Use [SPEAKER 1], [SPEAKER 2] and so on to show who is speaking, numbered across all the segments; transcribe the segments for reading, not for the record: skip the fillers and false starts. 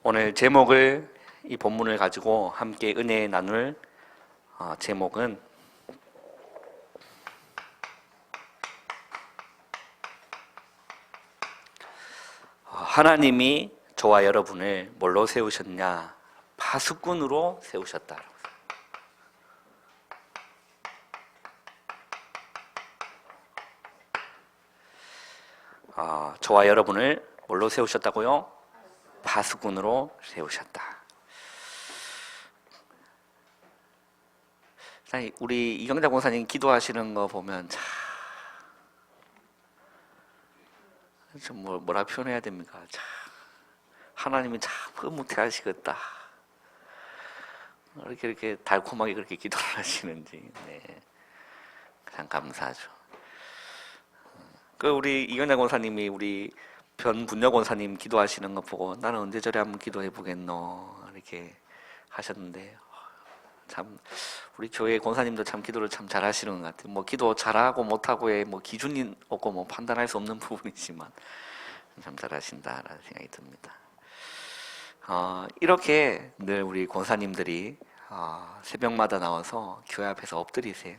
[SPEAKER 1] 오늘 제목을 이 본문을 가지고 함께 은혜 나눌 제목은 하나님이 저와 여러분을 뭘로 세우셨냐? 파수꾼으로 세우셨다. 저와 여러분을 뭘로 세우셨다고요? 파수꾼으로 세우셨다. 우리 이경자 권사님 기도하시는 거 보면 참 뭐라 표현해야 됩니까? 참 하나님이 참 흐뭇해하시겠다. 이렇게 달콤하게 그렇게 기도를 하시는지 참 감사하죠. 우리 이경자 권사님이 우리 변분녀 권사님 기도하시는 거 보고 나는 언제 저래 한번 기도해 보겠노 이렇게 하셨는데 참 우리 교회 권사님도 참 기도를 참 잘하시는 것 같아요. 기도 잘하고 못하고의 기준이 없고 판단할 수 없는 부분이지만 참 잘하신다라는 생각이 듭니다. 이렇게 늘 우리 권사님들이 새벽마다 나와서 교회 앞에서 엎드리세요.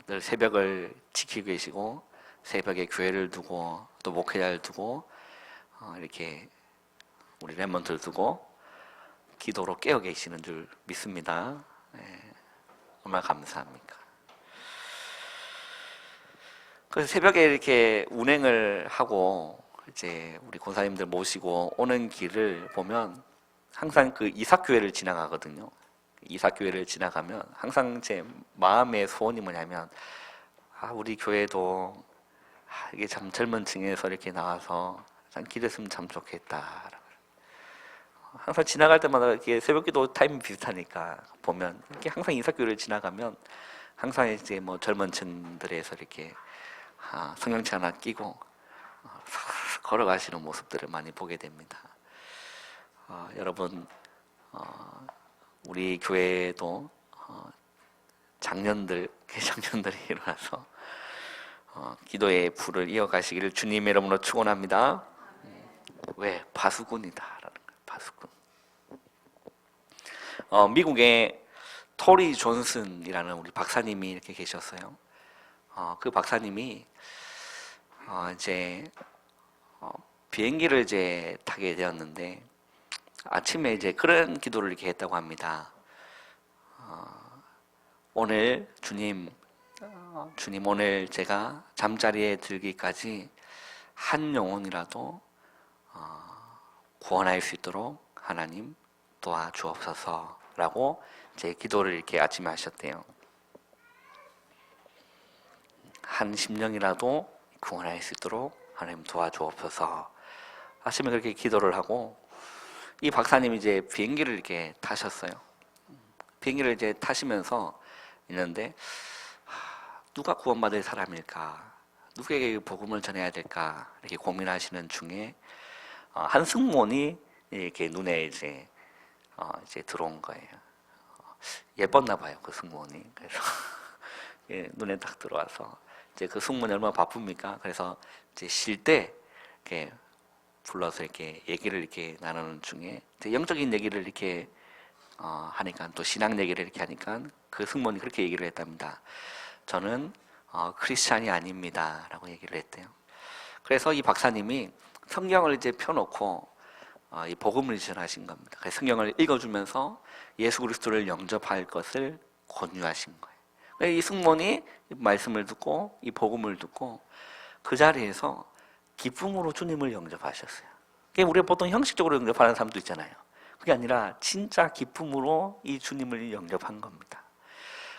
[SPEAKER 1] 늘 새벽을 지키고 계시고 새벽에 교회를 두고 또 목회자를 두고 이렇게 우리 랩몬트를 두고 기도로 깨어 계시는 줄 믿습니다. 정말 감사합니다. 그래서 새벽에 이렇게 운행을 하고 이제 우리 권사님들 모시고 오는 길을 보면 항상 그 이삭교회를 지나가거든요. 이삭교회를 지나가면 항상 제 마음의 소원이 뭐냐면 우리 교회도 이게 참 젊은 층에서 이렇게 나와서 참 기도했으면 참 좋겠다. 항상 지나갈 때마다 이렇게 새벽기도 타임이 비슷하니까 보면 이렇게 항상 이삭교회를 지나가면 항상 이제 젊은 층들에서 이렇게 성경책 하나 끼고 걸어가시는 모습들을 많이 보게 됩니다. 여러분 우리 교회도 장년들이 일어나서 기도의 불을 이어가시기를 주님의 이름으로 축원합니다. 왜? 파수꾼이다라는 거예요. 파수꾼. 미국에 토리 존슨이라는 우리 박사님이 이렇게 계셨어요. 그 박사님이 이제 비행기를 이제 타게 되었는데 아침에 이제 그런 기도를 이렇게 했다고 합니다. 오늘 주님 오늘 제가 잠자리에 들기까지 한 영혼이라도 구원할 수 있도록 하나님 도와주옵소서라고 제 기도를 이렇게 아침에 하셨대요. 한 심령이라도 구원할 수 있도록 하나님 도와주옵소서. 아침에 그렇게 기도를 하고 이 박사님이 이제 비행기를 이렇게 타셨어요. 비행기를 이제 타시면서 있는데 누가 구원받을 사람일까? 누구에게 복음을 전해야 될까? 이렇게 고민하시는 중에 한 승무원이 이렇게 눈에 이제 들어온 거예요. 예뻤나 봐요, 그 승무원이. 그래서 눈에 딱 들어와서 이제 그 승무원이 얼마나 바쁩니까? 그래서 이제 쉴 때 이렇게 불러서 이렇게 얘기를 이렇게 나누는 중에 영적인 얘기를 이렇게 하니까 또 신앙 얘기를 이렇게 하니까 그 승무원이 그렇게 얘기를 했답니다. 저는 크리스찬이 아닙니다 라고 얘기를 했대요. 그래서 이 박사님이 성경을 이제 펴놓고 이 복음을 전하신 겁니다. 그래서 성경을 읽어주면서 예수 그리스도를 영접할 것을 권유하신 거예요. 이 승무원이 말씀을 듣고 이 복음을 듣고 그 자리에서 기쁨으로 주님을 영접하셨어요. 우리가 보통 형식적으로 영접하는 사람도 있잖아요. 그게 아니라 진짜 기쁨으로 이 주님을 영접한 겁니다.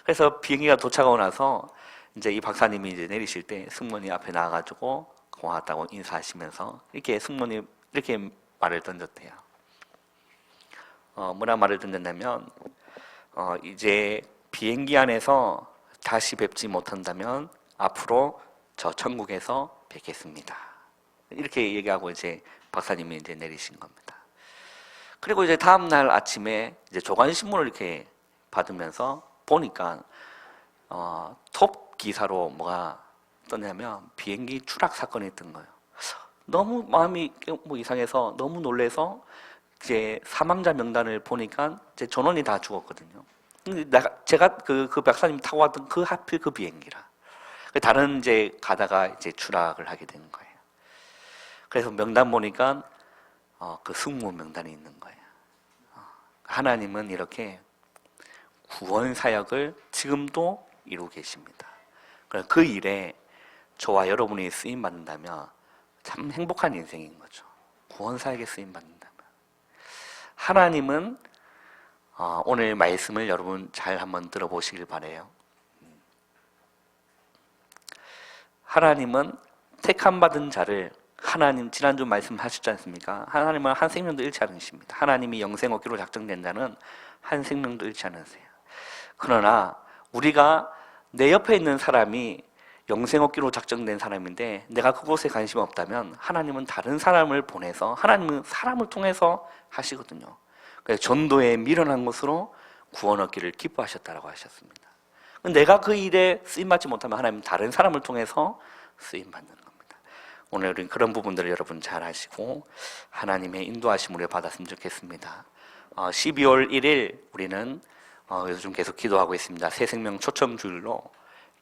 [SPEAKER 1] 그래서 비행기가 도착하고 나서 이제 이 박사님이 이제 내리실 때 승무원이 앞에 나와가지고 고맙다고 인사하시면서 이렇게 승무원이 이렇게 말을 던졌대요. 뭐라 말을 던졌냐면 이제 비행기 안에서 다시 뵙지 못한다면 앞으로 저 천국에서 뵙겠습니다. 이렇게 얘기하고 이제 박사님이 이제 내리신 겁니다. 그리고 이제 다음 날 아침에 이제 조간신문을 이렇게 받으면서 보니까 톱 기사로 뭐가 떴냐면 비행기 추락 사건이 뜬 거예요. 너무 마음이 이상해서 너무 놀래서 이제 사망자 명단을 보니까 이제 전원이 다 죽었거든요. 제가 그 박사님 타고 왔던 하필 그 비행기라. 다른 이제 가다가 이제 추락을 하게 된 거예요. 그래서 명단 보니까 그 승무 명단이 있는 거예요. 하나님은 이렇게 구원 사역을 지금도 이루고 계십니다. 그 일에 저와 여러분이 쓰임 받는다면 참 행복한 인생인 거죠. 구원 사역에 쓰임 받는다면. 하나님은 오늘 말씀을 여러분 잘 한번 들어보시길 바래요. 하나님은 택함 받은 자를 하나님 지난주 말씀하셨지 않습니까? 하나님은 한 생명도 잃지 않으십니다. 하나님이 영생 얻기로 작정된 자는 한 생명도 잃지 않으세요. 그러나 우리가 내 옆에 있는 사람이 영생 얻기로 작정된 사람인데 내가 그곳에 관심 없다면 하나님은 다른 사람을 보내서 하나님은 사람을 통해서 하시거든요. 그래서 전도에 미련한 것으로 구원 얻기를 기뻐하셨다라고 하셨습니다. 내가 그 일에 쓰임받지 못하면 하나님은 다른 사람을 통해서 쓰임받는 겁니다. 오늘 우리는 그런 부분들을 여러분 잘 아시고 하나님의 인도하심을 받았으면 좋겠습니다. 12월 1일 우리는 요즘 계속 기도하고 있습니다. 새 생명 초청 주일로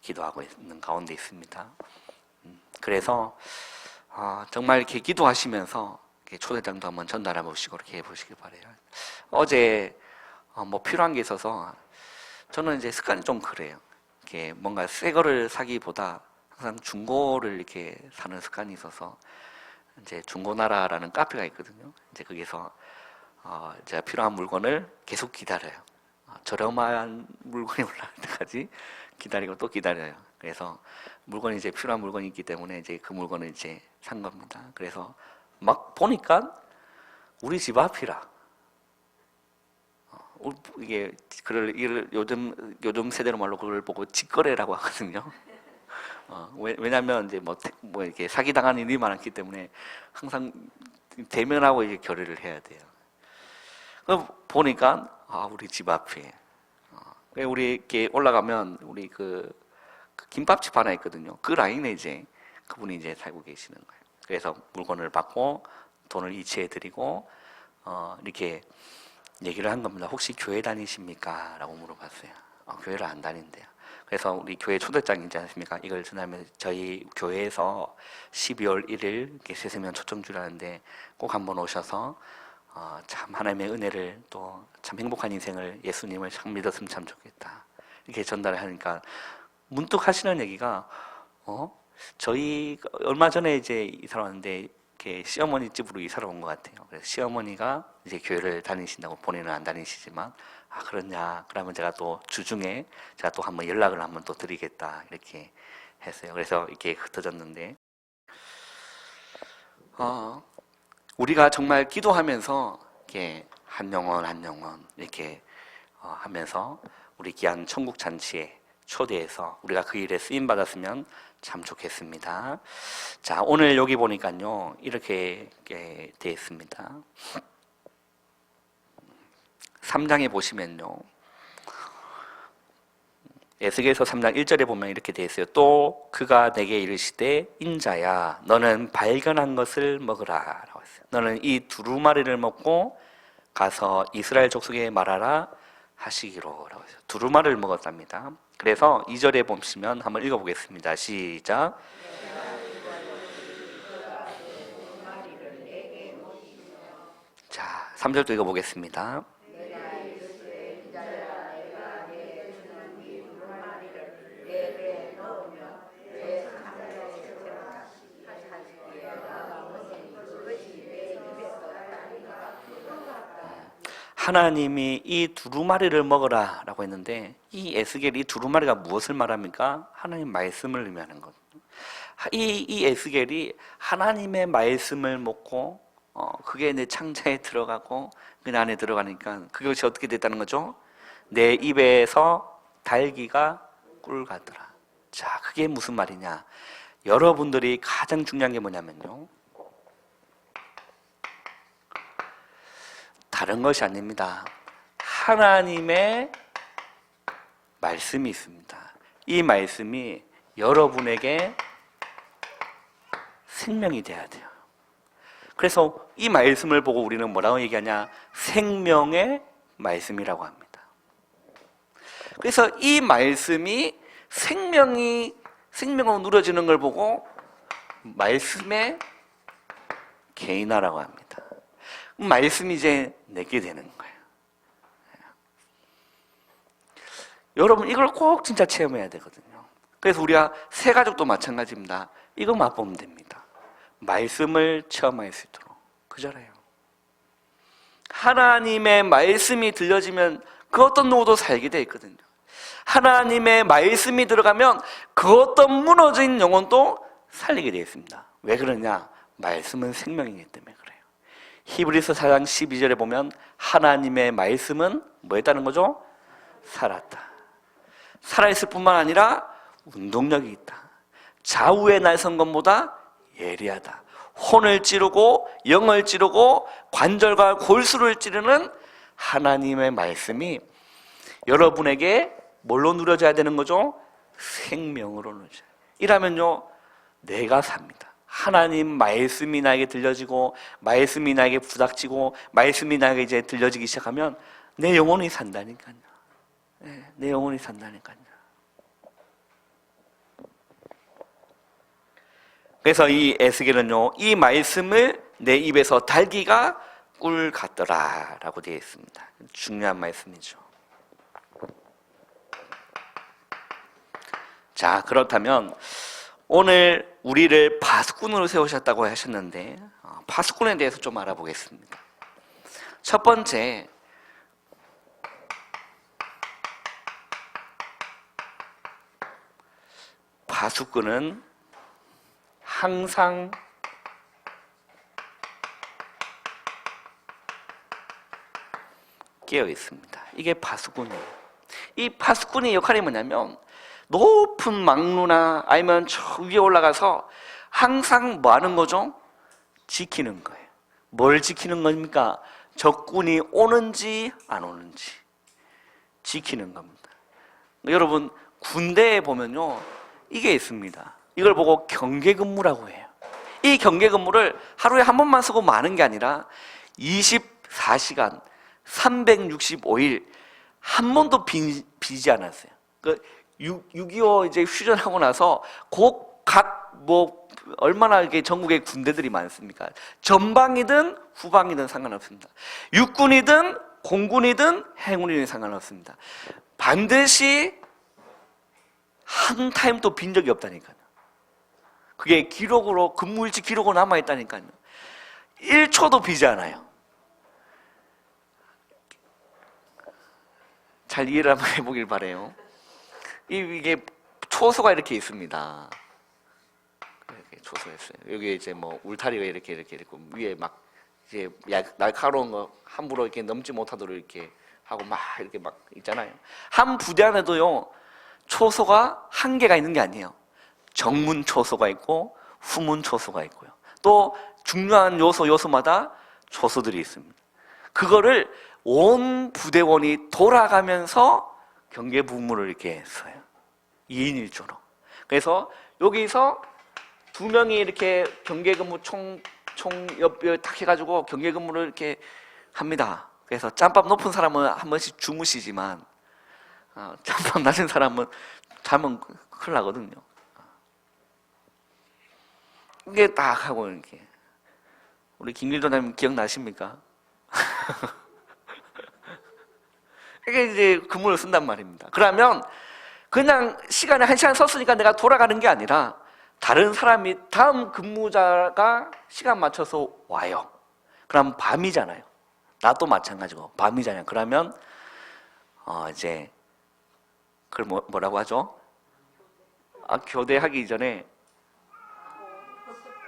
[SPEAKER 1] 기도하고 있는 가운데 있습니다. 그래서 정말 이렇게 기도하시면서 이렇게 초대장도 한번 전달해 보시고 이렇게 해보시길 바래요. 어제 뭐 필요한 게 있어서 저는 이제 습관이 좀 그래요. 이렇게 뭔가 새 거를 사기보다 항상 중고를 이렇게 사는 습관이 있어서 이제 중고나라라는 카페가 있거든요. 이제 거기서 제가 필요한 물건을 계속 기다려요. 저렴한 물건이 올라올 때까지 기다리고 또 기다려요. 그래서 물건이 이제 필요한 물건이 있기 때문에 이제 그 물건을 이제 산 겁니다. 그래서 막 보니까 우리 집 앞이라. 이게 이를 요즘 세대로 말로 그걸 보고 직거래라고 하거든요. 왜냐하면 이제 뭐 이렇게 사기 당하는 일이 많았기 때문에 항상 대면하고 이제 결의를 해야 돼요. 보니까 우리 집 앞에 우리 이렇게 올라가면 우리 그 김밥집 하나 있거든요. 그 라인에 이제 그분이 이제 살고 계시는 거예요. 그래서 물건을 받고 돈을 이체해 드리고 이렇게 얘기를 한 겁니다. 혹시 교회 다니십니까? 라고 물어봤어요. 교회를 안 다닌대요. 그래서 우리 교회 초대장이지 않습니까? 이걸 전하면 저희 교회에서 12월 1일 새생명 초청주라는데 꼭 한번 오셔서 참 하나님의 은혜를 또 참 행복한 인생을 예수님을 참 믿었으면 참 좋겠다. 이렇게 전달을 하니까 문득 하시는 얘기가 저희 얼마 전에 이제 이사를 왔는데 이렇게 시어머니 집으로 이사를 온 것 같아요. 그래서 시어머니가 이제 교회를 다니신다고 본인은 안 다니시지만 그렇냐? 그러면 제가 또 주중에 제가 또 한번 연락을 한번 또 드리겠다 이렇게 했어요. 그래서 이렇게 흩어졌는데 우리가 정말 기도하면서 이렇게 한 영혼 이렇게 하면서 우리 귀한 천국 잔치에 초대해서 우리가 그 일에 쓰임 받았으면 참 좋겠습니다. 자, 오늘 여기 보니까요 이렇게 되어 있습니다. 3장에 보시면요 에스겔서 3장 1절에 보면 이렇게 되어 있어요. 또 그가 내게 이르시되 인자야 너는 발견한 것을 먹으라 라고 했어요. 너는 이 두루마리를 먹고 가서 이스라엘 족속에 말하라 하시기로 라고 했어요. 두루마리를 먹었답니다. 그래서 2절에 보시면 한번 읽어보겠습니다. 시작. 자, 3절도 읽어보겠습니다. 하나님이 이 두루마리를 먹으라 라고 했는데 이 에스겔이 두루마리가 무엇을 말합니까? 하나님 말씀을 의미하는 것. 이 에스겔이 하나님의 말씀을 먹고 그게 내 창자에 들어가고 그 안에 들어가니까 그것이 어떻게 됐다는 거죠? 내 입에서 달기가 꿀 같더라. 자, 그게 무슨 말이냐? 여러분들이 가장 중요한 게 뭐냐면요 다른 것이 아닙니다. 하나님의 말씀이 있습니다. 이 말씀이 여러분에게 생명이 돼야 돼요. 그래서 이 말씀을 보고 우리는 뭐라고 얘기하냐? 생명의 말씀이라고 합니다. 그래서 이 말씀이 생명으로 누려지는 걸 보고 말씀의 개인화라고 합니다. 말씀이 이제 내게 되는 거예요. 여러분 이걸 꼭 진짜 체험해야 되거든요. 그래서 우리가 새 가족도 마찬가지입니다. 이거 맛보면 됩니다. 말씀을 체험할 수 있도록. 그잖아요. 하나님의 말씀이 들려지면 그 어떤 누구도 살게 돼 있거든요. 하나님의 말씀이 들어가면 그 어떤 무너진 영혼도 살리게 되어 있습니다. 왜 그러냐? 말씀은 생명이기 때문에 그래요. 히브리서 4장 12절에 보면 하나님의 말씀은 뭐 했다는 거죠? 살았다. 살아있을 뿐만 아니라 운동력이 있다. 좌우의 날선 것보다 예리하다. 혼을 찌르고 영을 찌르고 관절과 골수를 찌르는 하나님의 말씀이 여러분에게 뭘로 누려져야 되는 거죠? 생명으로 누려져요. 이라면요, 내가 삽니다. 하나님 말씀이 나에게 들려지고 말씀이 나에게 부닥치고 말씀이 나에게 이제 들려지기 시작하면 내 영혼이 산다니까요. 네, 내 영혼이 산다니까요. 그래서 이 에스겔은요, 이 말씀을 내 입에서 달기가 꿀 같더라 라고 되어 있습니다. 중요한 말씀이죠. 자, 그렇다면 오늘 우리를 파수꾼으로 세우셨다고 하셨는데 파수꾼에 대해서 좀 알아보겠습니다. 첫 번째, 파수꾼은 항상 깨어 있습니다. 이게 파수꾼이에요. 이 파수꾼의 역할이 뭐냐면 높은 망루나 아니면 저 위에 올라가서 항상 뭐 하는 거죠? 지키는 거예요. 뭘 지키는 겁니까? 적군이 오는지 안 오는지 지키는 겁니다. 여러분 군대에 보면요, 이게 있습니다. 이걸 보고 경계근무라고 해요. 이 경계근무를 하루에 한 번만 쓰고 마는 게 아니라 24시간 365일 한 번도 비지 않았어요. 6.25 이제 휴전하고 나서 얼마나 이게 전국에 군대들이 많습니까? 전방이든 후방이든 상관없습니다. 육군이든 공군이든 해군이든 상관없습니다. 반드시 한 타임도 빈 적이 없다니까요. 그게 기록으로, 근무일지 기록으로 남아있다니까요. 1초도 비지 않아요. 잘 이해를 한번 해보길 바라요. 이게 초소가 이렇게 있습니다. 이렇게 초소했어요. 여기 이제 뭐 울타리가 이렇게 위에 막 이제 날카로운 거 함부로 이렇게 넘지 못하도록 이렇게 하고 막 이렇게 막 있잖아요. 한 부대 안에도요, 초소가 한계가 있는 게 아니에요. 정문 초소가 있고 후문 초소가 있고요. 또 중요한 요소마다 초소들이 있습니다. 그거를 온 부대원이 돌아가면서 경계 부무를 이렇게 써요. 2인 1조로. 그래서 여기서 2명이 이렇게 경계 근무 총 옆에 딱 해가지고 경계 근무를 이렇게 합니다. 그래서 짬밥 높은 사람은 한 번씩 주무시지만 짬밥 낮은 사람은 자면 큰일 나거든요. 이게 딱 하고 이렇게. 우리 김길도님 기억나십니까? 이게 이제 근무를 쓴단 말입니다. 그러면 그냥 시간에 1시간 썼으니까 내가 돌아가는 게 아니라 다른 사람이 다음 근무자가 시간 맞춰서 와요. 그럼 밤이잖아요. 나도 마찬가지고 밤이잖아요. 그러면 이제 그걸 뭐라고 하죠? 교대하기 전에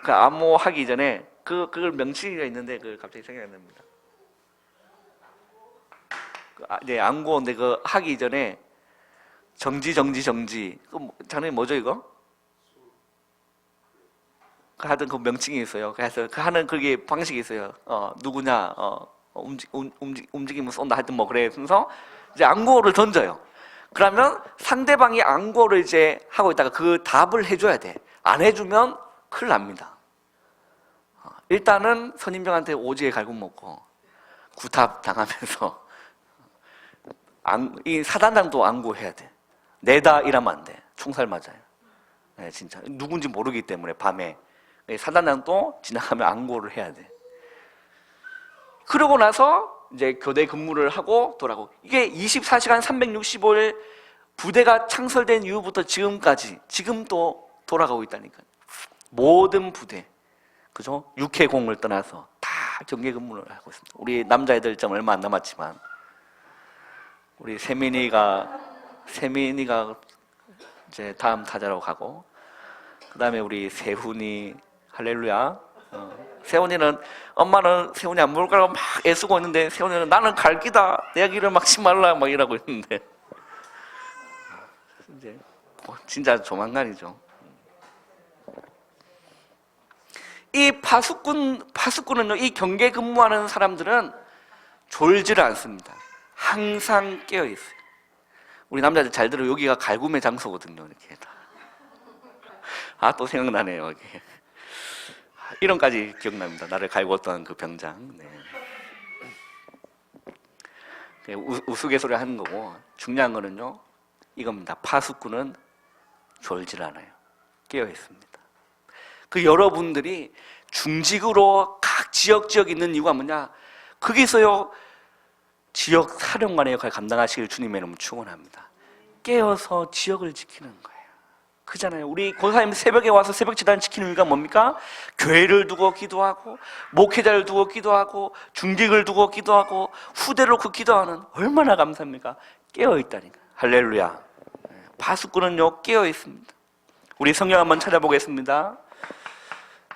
[SPEAKER 1] 그 암호하기 전에 그걸 명칭이 있는데 그걸 갑자기 생각이 안 납니다. 네, 암고인데 그 하기 전에 정지. 장르이 뭐죠 이거? 그 하여튼 그 명칭이 있어요. 그래서 그 하는 그게 방식이 있어요. 누구냐, 움직이면 쏜다. 하여튼 뭐 그래. 그래서 이제 암고를 던져요. 그러면 상대방이 암고를 이제 하고 있다가 그 답을 해줘야 돼. 안 해주면 큰일 납니다. 일단은 선임장한테 오지게 갈굼 먹고 구탑 당하면서 이 사단장도 안구해야 돼. 내다 이러면 안 돼. 총살 맞아요. 네, 진짜 누군지 모르기 때문에 밤에 사단장도 지나가면 안구를 해야 돼. 그러고 나서 이제 교대 근무를 하고 돌아오고, 이게 24시간 365일 부대가 창설된 이후부터 지금까지 지금도 돌아가고 있다니까요. 모든 부대, 그죠? 육해공을 떠나서 다 경계 근무를 하고 있습니다. 우리 남자애들 좀 얼마 안 남았지만 우리 세민이가 이제 다음 타자로 가고, 그 다음에 우리 세훈이, 할렐루야. 세훈이는, 엄마는 세훈이 안 먹을 거라고 막 애쓰고 있는데 세훈이는 나는 갈 기다, 내 길을 막지 말라 막 이러고 있는데 이제 진짜 조만간이죠. 이 파수꾼은요, 이 경계 근무하는 사람들은 졸지를 않습니다. 항상 깨어 있어요. 우리 남자들 잘 들어, 여기가 갈굼의 장소거든요. 이렇게 또 생각나네요. 이게. 이런까지 기억납니다. 나를 갈궜던 그 병장. 네. 우스갯소리 하는 거고, 중요한 거는요, 이겁니다. 파수꾼은 졸질 않아요. 깨어 있습니다. 그 여러분들이 중직으로 각 지역 있는 이유가 뭐냐? 거기서요, 지역 사령관의 역할을 감당하시길 주님의 이름으로 축원합니다. 깨어서 지역을 지키는 거예요. 그잖아요. 우리 권사님 새벽에 와서 새벽 제단 지키는 이유가 뭡니까? 교회를 두고 기도하고, 목회자를 두고 기도하고, 중직을 두고 기도하고, 후대를 놓고 기도하는, 얼마나 감사합니까? 깨어 있다니까. 할렐루야. 파수꾼은요, 깨어 있습니다. 우리 성경 한번 찾아보겠습니다.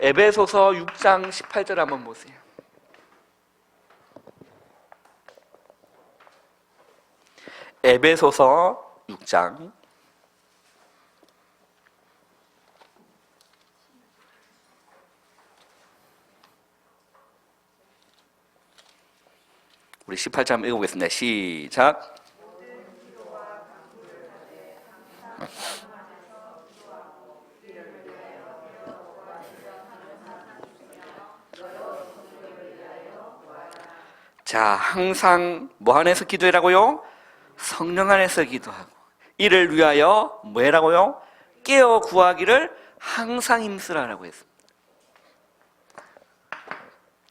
[SPEAKER 1] 에베소서 6장 18절 한번 보세요. 에베소서 6장 우리 18절 한번 읽어보겠습니다. 시작. 자, 항상 뭐 안에서 기도해라고요? 성령 안에서 기도하고, 이를 위하여 뭐 해라고요? 깨어 구하기를 항상 힘쓰라라고 했습니다.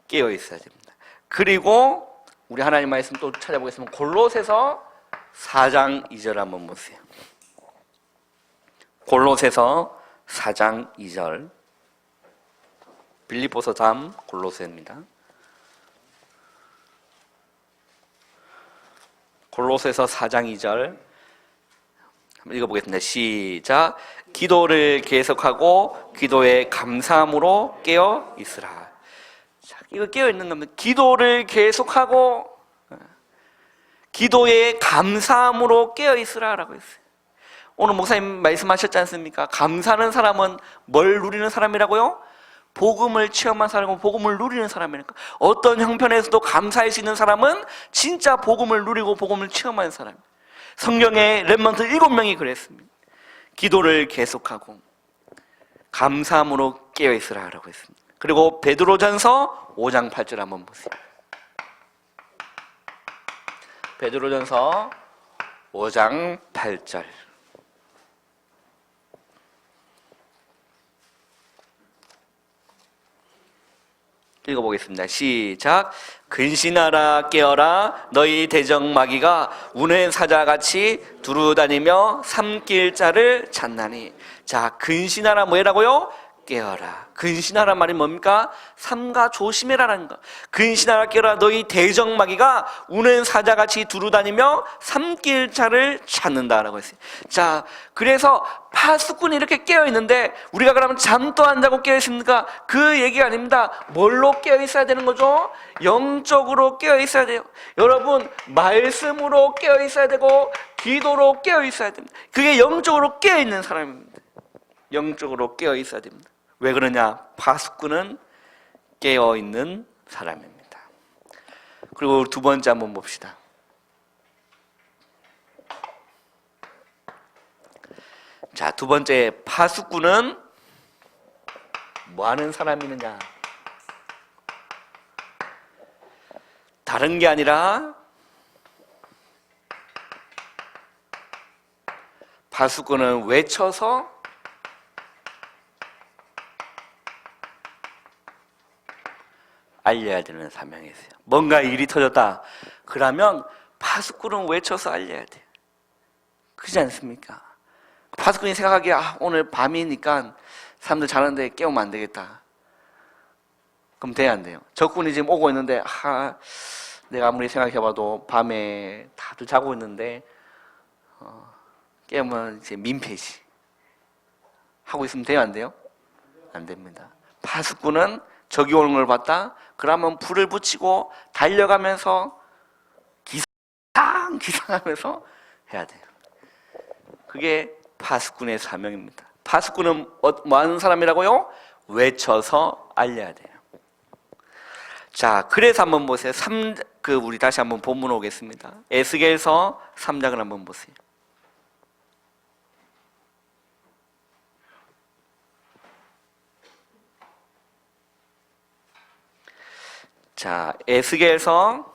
[SPEAKER 1] 깨어 있어야 됩니다. 그리고 우리 하나님 말씀 또 찾아보겠습니다. 골로새서 4장 2절 한번 보세요. 골로새서 4장 2절. 빌립보서 다음 골로새입니다. 골로새서 4장 2절 한번 읽어보겠습니다. 시작. 기도를 계속하고 기도에 감사함으로 깨어 있으라. 자, 이거 깨어 있는 겁니다. 기도를 계속하고 기도에 감사함으로 깨어 있으라라고 했어요. 오늘 목사님 말씀하셨지 않습니까? 감사하는 사람은 뭘 누리는 사람이라고요? 복음을 체험한 사람은 복음을 누리는 사람이니까. 어떤 형편에서도 감사할 수 있는 사람은 진짜 복음을 누리고 복음을 체험하는 사람. 성경에 렘넌트 7명이 그랬습니다. 기도를 계속하고 감사함으로 깨어있으라라고 했습니다. 그리고 베드로전서 5장 8절 한번 보세요. 베드로전서 5장 8절. 읽어보겠습니다. 시작. 근신하라 깨어라 너희 대적마귀가 우는 사자같이 두루다니며 삼킬 자를 찾나니. 자, 근신하라 뭐라고요? 깨어라. 근신하라 말이 뭡니까? 삼가 조심해라라는 거. 근신하라 깨어라 너희 대적마귀가 우는 사자같이 두루다니며 삼킬 자를 찾는다라고 했어요. 자, 그래서 파수꾼이 이렇게 깨어있는데 우리가 그러면 잠도 안 자고 깨어있습니까? 그 얘기가 아닙니다. 뭘로 깨어있어야 되는 거죠? 영적으로 깨어있어야 돼요. 여러분, 말씀으로 깨어있어야 되고 기도로 깨어있어야 됩니다. 그게 영적으로 깨어있는 사람입니다. 영적으로 깨어있어야 됩니다. 왜 그러냐? 파수꾼은 깨어있는 사람입니다. 그리고 두 번째 한번 봅시다. 자, 두 번째, 파수꾼은 뭐 하는 사람이느냐? 다른 게 아니라 파수꾼은 외쳐서 알려야 되는 사명이 있어요. 뭔가 일이 터졌다 그러면 파수꾼은 외쳐서 알려야 돼요. 그렇지 않습니까? 파수꾼이 생각하기에 오늘 밤이니까 사람들 자는데 깨우면 안 되겠다. 그럼 돼야 안 돼요? 적군이 지금 오고 있는데 내가 아무리 생각해봐도 밤에 다들 자고 있는데 깨우면 이제 민폐지. 하고 있으면 돼요 안 돼요? 안 됩니다. 파수꾼은 적이 오는 걸 봤다? 그러면 불을 붙이고 달려가면서 기상하면서 해야 돼요. 그게 파수꾼의 사명입니다. 파수꾼은 뭐 하는 사람이라고요? 외쳐서 알려야 돼요. 자, 그래서 한번 보세요. 우리 다시 한번 본문 오겠습니다. 에스겔서 3장을 한번 보세요. 자, 에스겔서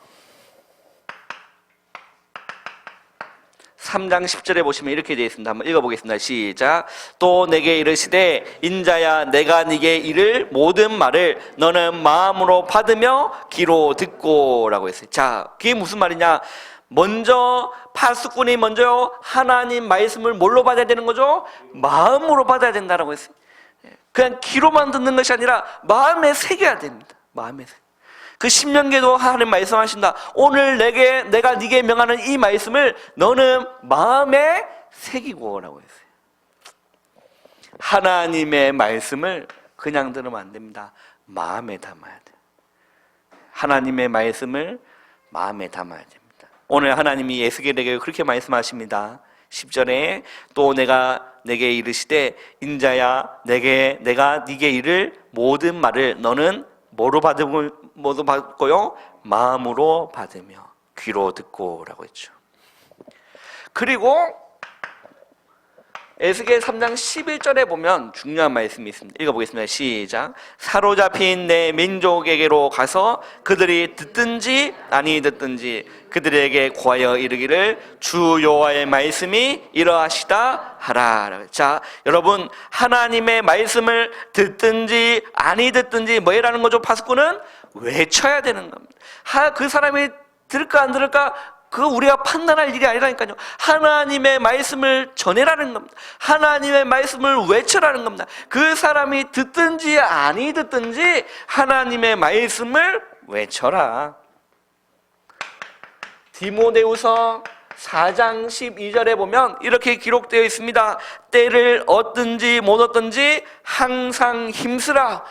[SPEAKER 1] 3장 10절에 보시면 이렇게 되어 있습니다. 한번 읽어보겠습니다. 시작. 또 내게 이르시되 인자야 내가 네게 이를 모든 말을 너는 마음으로 받으며 귀로 듣고 라고 했어요. 자, 그게 무슨 말이냐? 먼저 파수꾼이 먼저 하나님 말씀을 뭘로 받아야 되는 거죠? 마음으로 받아야 된다라고 했어요. 그냥 귀로만 듣는 것이 아니라 마음에 새겨야 됩니다. 마음에 새겨. 그 신명기도 하나님 말씀하신다. 오늘 내가 네게 명하는 이 말씀을 너는 마음에 새기고 라고 했어요. 하나님의 말씀을 그냥 들으면 안 됩니다. 마음에 담아야 돼요. 하나님의 말씀을 마음에 담아야 됩니다. 오늘 하나님이 에스겔에게 그렇게 말씀하십니다. 10절에 또 내가 내게 이르시되 인자야 내가 네게 이를 모든 말을 너는 뭐로 받고요? 마음으로 받으며 귀로 듣고 라고 했죠. 그리고 에스겔 3장 11절에 보면 중요한 말씀이 있습니다. 읽어보겠습니다. 시작. 사로잡힌 내 민족에게로 가서 그들이 듣든지 아니 듣든지 그들에게 구하여 이르기를 주 여호와의 말씀이 이러하시다 하라. 자, 여러분 하나님의 말씀을 듣든지 아니 듣든지 뭐라는 거죠? 파수꾼은 외쳐야 되는 겁니다. 그 사람이 들을까 안 들을까 그거 우리가 판단할 일이 아니라니까요. 하나님의 말씀을 전해라는 겁니다. 하나님의 말씀을 외쳐라는 겁니다. 그 사람이 듣든지 아니 듣든지 하나님의 말씀을 외쳐라. 디모데후서 4장 12절에 보면 이렇게 기록되어 있습니다. 때를 얻든지 못 얻든지 항상 힘쓰라.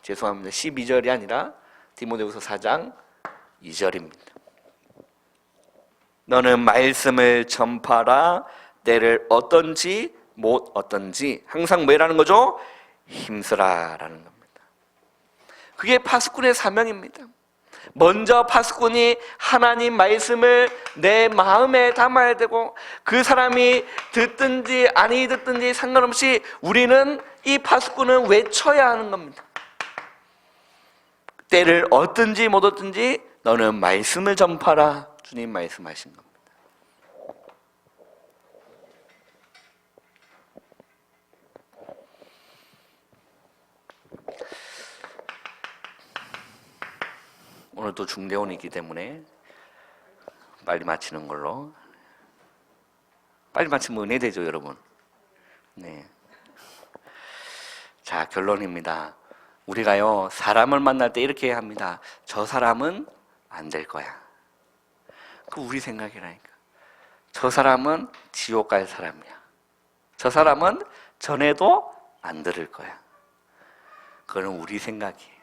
[SPEAKER 1] 죄송합니다. 12절이 아니라 디모데후서 4장 2절입니다. 너는 말씀을 전파라. 때를 얻든지 못 얻든지 항상 뭐라는 거죠? 힘쓰라 라는 겁니다. 그게 파수꾼의 사명입니다. 먼저 파수꾼이 하나님 말씀을 내 마음에 담아야 되고 그 사람이 듣든지 아니 듣든지 상관없이 우리는 이 파수꾼은 외쳐야 하는 겁니다. 때를 얻든지 못 얻든지 너는 말씀을 전파라. 주님 말씀하신 겁니다. 오늘 또 중대원이기 때문에 빨리 마치는 걸로. 빨리 마치면 은혜 되죠, 여러분. 네. 자, 결론입니다. 우리가요, 사람을 만날 때 이렇게 합니다. 저 사람은 안 될 거야. 그 우리 생각이라니까. 저 사람은 지옥 갈 사람이야. 저 사람은 전해도 안 들을 거야. 그거는 우리 생각이에요.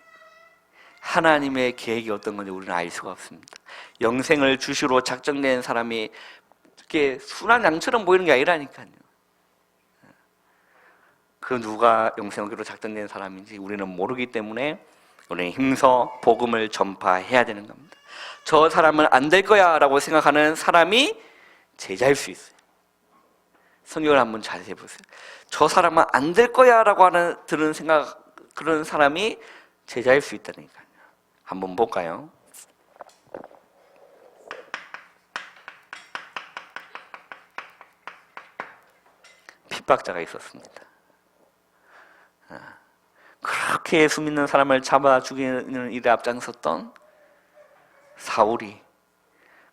[SPEAKER 1] 하나님의 계획이 어떤 건지 우리는 알 수가 없습니다. 영생을 주시로 작정된 사람이 이렇게 순한 양처럼 보이는 게 아니라니까요. 그 누가 영생을 주시로 작정된 사람인지 우리는 모르기 때문에 우리는 힘써 복음을 전파해야 되는 겁니다. 저 사람은 안 될 거야 라고 생각하는 사람이 제자일 수 있어요. 성경을 한번 자세히 보세요. 저 사람은 안 될 거야 라고 하는 그런 사람이 제자일 수 있다니까요. 한번 볼까요? 핍박자가 있었습니다. 그렇게 예수 믿는 사람을 잡아 죽이는 일에 앞장섰던 사울이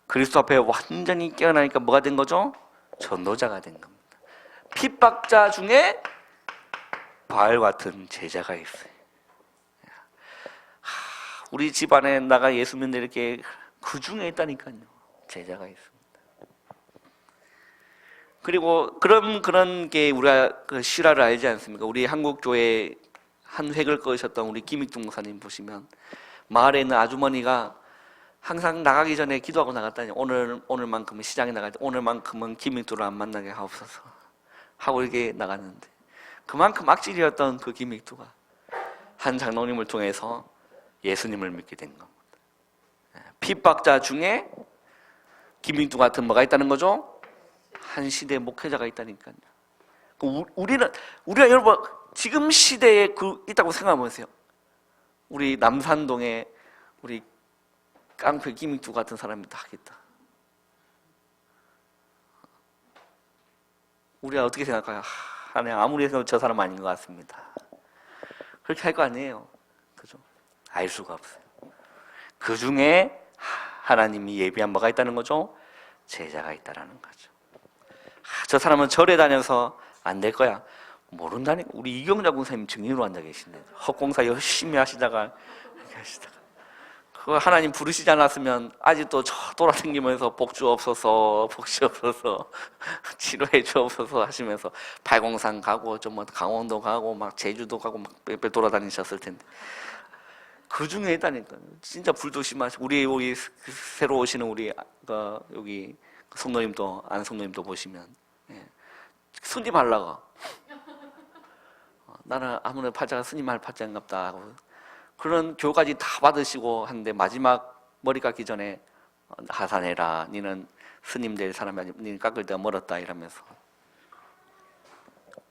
[SPEAKER 1] 그리스도 앞에 완전히 깨어나니까 뭐가 된 거죠? 전도자가 된 겁니다. 핍박자 중에 바알 같은 제자가 있어요. 우리 집안에 나가 예수 믿는 이렇게 그 중에 있다니까요. 제자가 있습니다. 그리고 그런 게 우리가 그 실화를 알지 않습니까? 우리 한국 교회 한 획을 그으셨던 우리 김익중 목사님 보시면 마을에 있는 아주머니가 항상 나가기 전에 기도하고 나갔다니 오늘만큼은 시장에 나갈 때 오늘만큼은 김익두를 안 만나게 하옵소서 하고 이렇게 나갔는데 그만큼 악질이었던 그 김익두가 한 장로님을 통해서 예수님을 믿게 된 겁니다. 핍박자 중에 김익두 같은 뭐가 있다는 거죠? 한 시대의 목회자가 있다니까요. 우리가 여러분 지금 시대에 있다고 생각해 보세요. 우리 남산동에 우리 깡패 김익두 같은 사람이 다 하겠다. 우리가 어떻게 생각할까요? 아무리 해도 저 사람 아닌 것 같습니다. 그렇게 할 거 아니에요. 그죠? 알 수가 없어요. 그 중에 하나님이 예비한 뭐가 있다는 거죠? 제자가 있다라는 거죠. 저 사람은 절에 다녀서 안 될 거야. 모른다니까. 우리 이경자 군사님 증인으로 앉아 계신데 헛공사 열심히 하시다가 그 하나님 부르시지 않았으면 아직도 저 돌아다니면서 복 주옵소서 치료해 주옵소서 하시면서 팔공산 가고 좀 뭐 강원도 가고 막 제주도 가고 막 빽빽 돌아다니셨을 텐데 그 중에 있다니까. 진짜 불조심하시고 우리 새로 오시는 우리 여기 성도님도 안 성도님도 보시면 스님 하려고 나는 아무래도 팔자가 스님 할 팔자인갑다 하고 그런 교까지 다 받으시고 하는데 마지막 머리 깎기 전에 하산해라. 니는 스님 될 사람이 아니고 니는 깎을 때가 멀었다 이러면서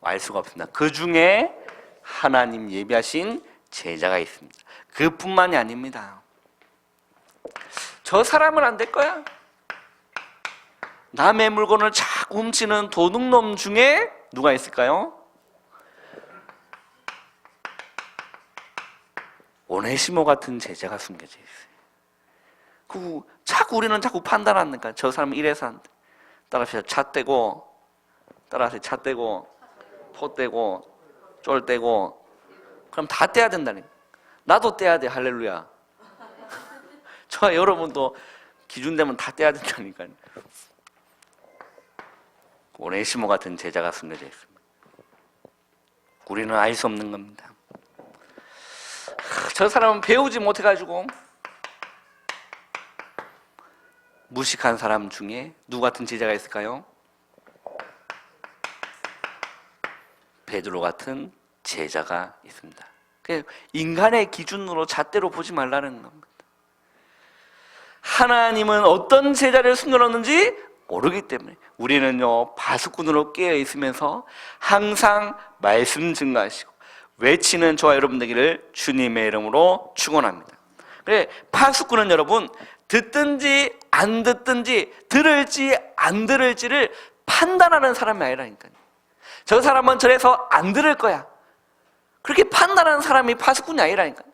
[SPEAKER 1] 알 수가 없습니다. 그 중에 하나님 예비하신 제자가 있습니다. 그뿐만이 아닙니다. 저 사람은 안 될 거야. 남의 물건을 자꾸 훔치는 도둑놈 중에 누가 있을까요? 오네시모 같은 제자가 숨겨져 있어요. 우리는 자꾸 판단하니까 저 사람은 이래서 안 돼. 따라서 차 떼고 포 떼고 쫄 떼고 그럼 다 떼야 된다니까. 나도 떼야 돼. 할렐루야. 저 여러분도 기준 되면 다 떼야 된다니까요. 오네시모 같은 제자가 숨겨져 있습니다. 우리는 알 수 없는 겁니다. 저 사람은 배우지 못해가지고 무식한 사람 중에 누구 같은 제자가 있을까요? 베드로 같은 제자가 있습니다. 인간의 기준으로 잣대로 보지 말라는 겁니다. 하나님은 어떤 제자를 숨겨놓는지 모르기 때문에 우리는요 바수꾼으로 깨어 있으면서 항상 말씀 증거하시고 외치는 저와 여러분 되기를 주님의 이름으로 축원합니다. 그래 파수꾼은 여러분 듣든지 안 듣든지 들을지 안 들을지를 판단하는 사람이 아니라니까요. 저 사람은 저래서 안 들을 거야. 그렇게 판단하는 사람이 파수꾼이 아니라니까요.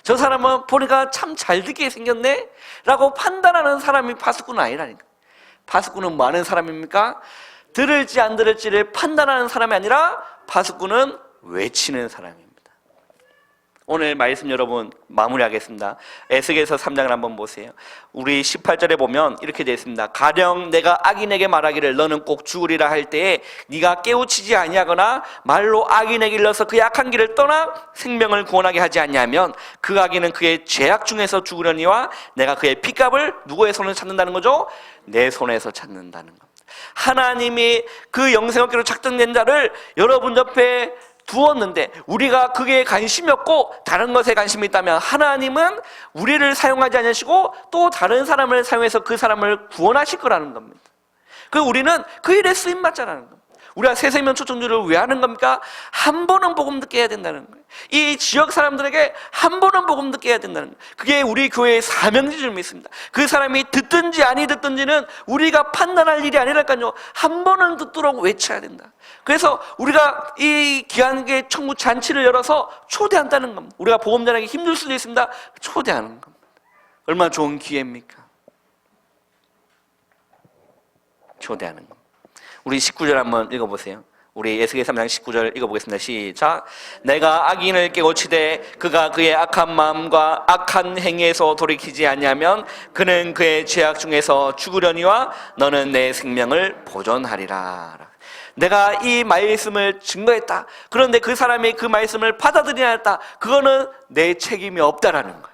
[SPEAKER 1] 저 사람은 보니까 참 잘 듣게 생겼네 라고 판단하는 사람이 파수꾼은 아니라니까요. 파수꾼은 뭐 하는 사람입니까? 들을지 안 들을지를 판단하는 사람이 아니라 파수꾼은 외치는 사람입니다. 오늘 말씀 여러분 마무리하겠습니다. 에스겔서 3장을 한번 보세요. 우리 18절에 보면 이렇게 되어 있습니다. 가령 내가 악인에게 말하기를 너는 꼭 죽으리라 할 때에 네가 깨우치지 아니하거나 말로 악인에게 일러서 그 약한 길을 떠나 생명을 구원하게 하지 않냐면 그 악인은 그의 죄악 중에서 죽으려니와 내가 그의 핏값을 누구의 손에서 찾는다는 거죠? 내 손에서 찾는다는 겁니다. 하나님이 그 영생업계로 작정된 자를 여러분 옆에 두었는데 우리가 그게 관심이 없고 다른 것에 관심이 있다면 하나님은 우리를 사용하지 않으시고 또 다른 사람을 사용해서 그 사람을 구원하실 거라는 겁니다. 그 우리는 그 일에 쓰임받자라는 겁니다. 우리가 새생명 초청주를 왜 하는 겁니까? 한 번은 복음 듣게 해야 된다는 거예요. 이 지역 사람들에게 한 번은 복음 듣게 해야 된다는 거예요. 그게 우리 교회의 사명인 줄 믿습니다. 그 사람이 듣든지 아니 듣든지는 우리가 판단할 일이 아니랄까요. 한 번은 듣도록 외쳐야 된다. 그래서 우리가 이 귀한의 천국 잔치를 열어서 초대한다는 겁니다. 우리가 복음 전하기 힘들 수도 있습니다. 초대하는 겁니다. 얼마나 좋은 기회입니까? 초대하는 겁니다. 우리 19절 한번 읽어보세요. 우리 에스겔 3장 19절 읽어보겠습니다. 시작. 내가 악인을 깨우치되 그가 그의 악한 마음과 악한 행위에서 돌이키지 아니하면 그는 그의 죄악 중에서 죽으려니와 너는 내 생명을 보존하리라. 내가 이 말씀을 증거했다. 그런데 그 사람이 그 말씀을 받아들이지 않았다. 그거는 내 책임이 없다라는 거예요.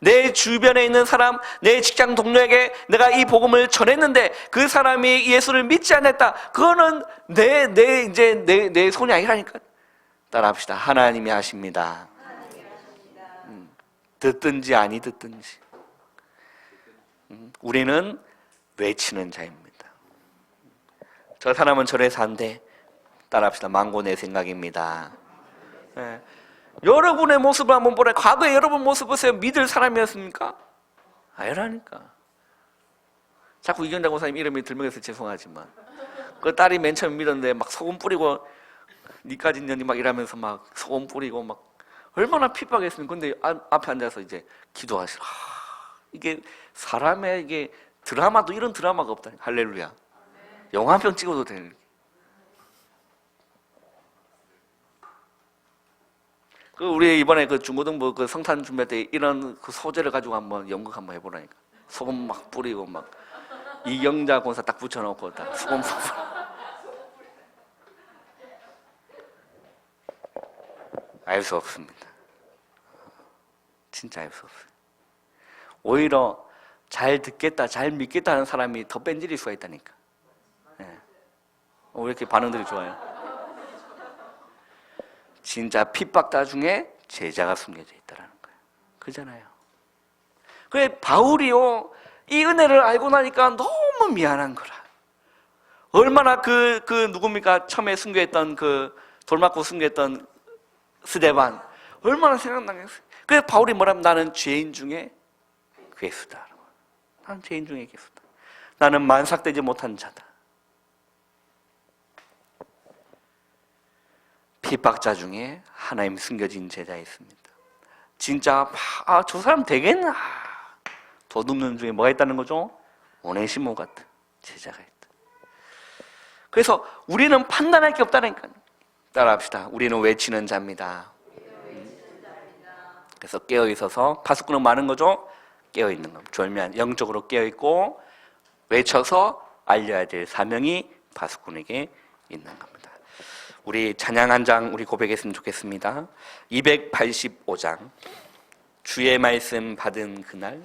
[SPEAKER 1] 내 주변에 있는 사람, 내 직장 동료에게 내가 이 복음을 전했는데 그 사람이 예수를 믿지 않았다. 그거는 내 손이 아니라니까. 따라합시다. 하나님이 하십니다. 듣든지 아니 듣든지. 우리는 외치는 자입니다. 저 사람은 저래 산대. 따라합시다. 망고 내 생각입니다. 네. 여러분의 모습을 한번 보라. 과거에 여러분 모습 보세요. 믿을 사람이었습니까? 아니라니까. 자꾸 이경자 고사님 이름이 들먹여서 죄송하지만 그 딸이 맨 처음 믿었는데 막 소금 뿌리고 니까지 년이 막 이러면서 막 소금 뿌리고 막 얼마나 핍박했습니까? 근데 앞에 앉아서 이제 기도하시라. 이게 사람의 이게 드라마도 이런 드라마가 없다니. 할렐루야. 영화 한 편 찍어도 되는. 그 우리 이번에 그 중고등부 그 성탄 준비할 때 이런 그 소재를 가지고 한번 연극 한번 해보라니까. 소금 막 뿌리고 막 이경자 권사 딱 붙여놓고 딱 소금 알 수 없습니다. 진짜 알 수 없어요. 오히려 잘 듣겠다, 잘 믿겠다는 사람이 더 뺀질일 수가 있다니까. 네. 왜 이렇게 반응들이 좋아요? 진짜 핍박자 중에 제자가 숨겨져 있다는 거예요. 그잖아요. 그래 바울이요 이 은혜를 알고 나니까 너무 미안한 거라. 얼마나 그 누굽니까? 처음에 순교했던 그 돌맞고 순교했던 스데반 얼마나 생각나겠어요. 그래서 바울이 뭐라면 나는 죄인 중에 괴수다. 나는 죄인 중에 괴수다. 나는 만삭되지 못한 자다. 핍박자 중에 하나님 숨겨진 제자 있습니다. 진짜 저 사람 되겠나? 도둑놈 중에 뭐가 있다는 거죠? 오네시모 같은 제자가 있다. 그래서 우리는 판단할 게 없다니까요. 따라합시다. 우리는 외치는 자입니다. 그래서 깨어 있어서 파수꾼은 많은 거죠. 깨어 있는 겁니다. 졸면 영적으로 깨어 있고 외쳐서 알려야 될 사명이 파수꾼에게 있는 겁니다. 우리 찬양 한 장 우리 고백했으면 좋겠습니다. 285장 주의 말씀 받은 그날